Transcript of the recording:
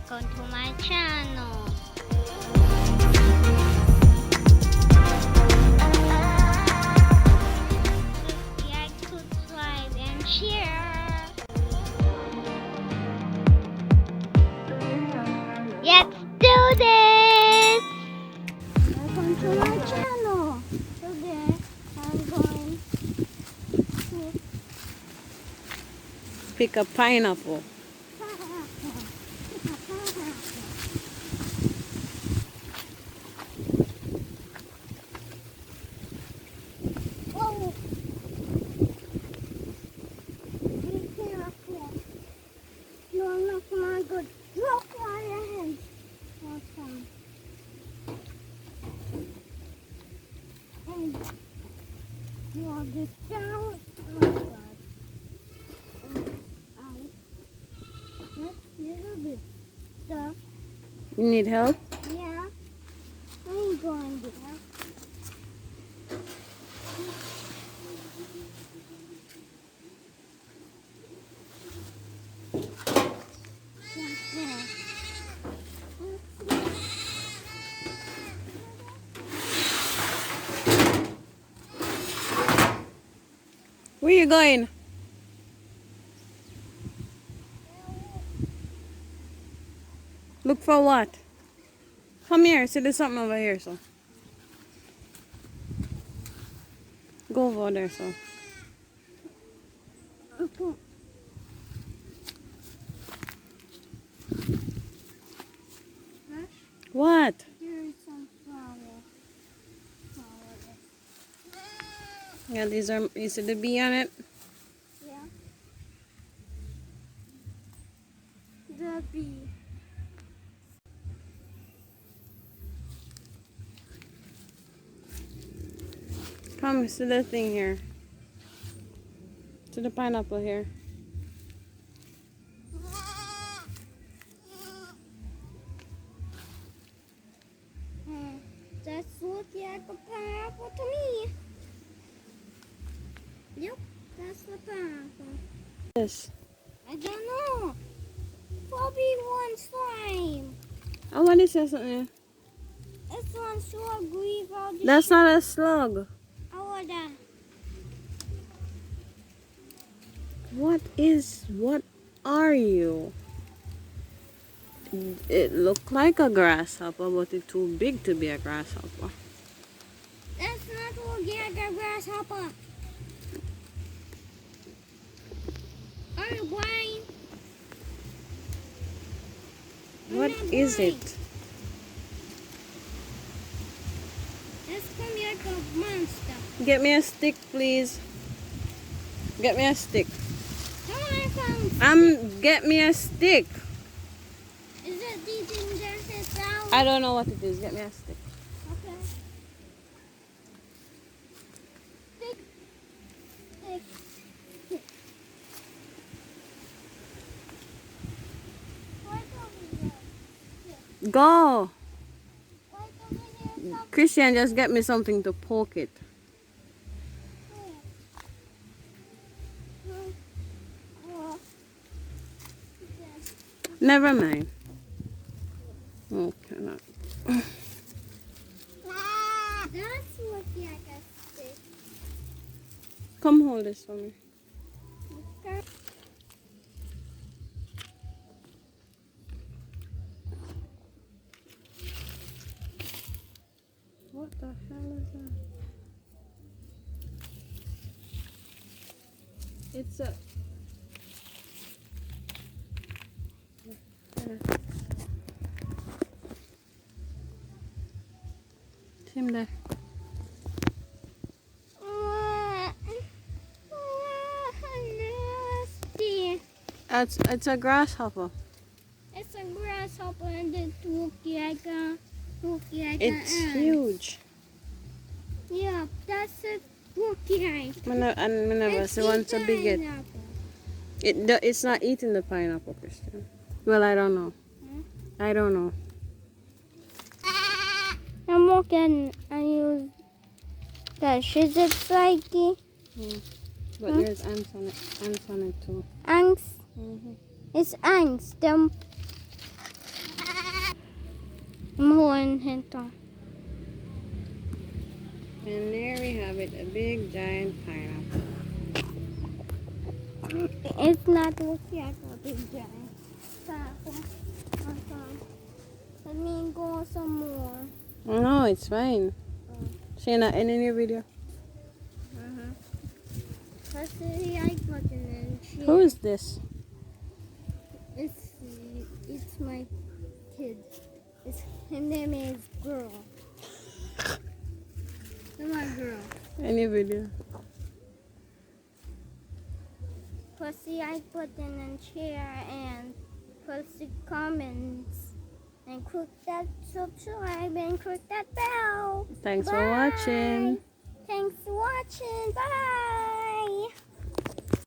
welcome to my channel. Like, subscribe, and share. Let's do this! Welcome to my channel. Today I'm going to Pick a pineapple. Oh. Be careful. You're not my good. Drop my hand. Awesome. And you're this down. Oh God. That's a little bit stuff. You need help? Yeah. I'm going there. Where you going? Look for what? Come here. See, there's something over here, so. Go over there, so. Okay. What? Here's some flowers. Yeah, these are, you see the bee on it? Yeah. The bee. Come, see the thing here. See the pineapple here. That looks like a pineapple to me. Yep, that's the pineapple. Yes. I don't know. Probably one slime. I want to say something. This one's so ugly. That's not a slug. Oh, that. What are you? It looked like a grasshopper, but it's too big to be a grasshopper. That's not looking like a grasshopper. Are you blind? What is it? That's gonna be like a monster. Get me a stick, please. Get me a stick. Come on, I found. Get me a stick. Is it these things that says flower? I don't know what it is. Get me a stick. Okay. Stick. Stick. Stick. Right over here. Stick. Go. Right over here. Something. Christian, just get me something to poke it. Never mind. Okay. No. That's looking like a stick. Come hold this for me. Okay. What the hell is that? It's a... Him there. Nasty. It's a grasshopper. It's a grasshopper and it's looking like a It's ant. huge. Yeah, that's it. Looking like. I never It's see one so big yet. pineapple. It's not eating the pineapple, Christian. Well, I don't know. I don't know. I'm looking and use the scissors spiky. But there's ants on it. Ants on it too. Ants. Mm-hmm. It's ants. Them I'm holding it on. And there we have it, a big giant pineapple. It's not looking like a big giant pineapple. Let me go some more. No, it's fine. Siya na, in your video. Press the like button and share. Who is this? It's my kid. Her name is Girl. Come on, Girl. In your video. Press the like button and share and press the comments and click that subscribe and click that bell. Thanks for Bye. watching. Thanks for watching. Bye.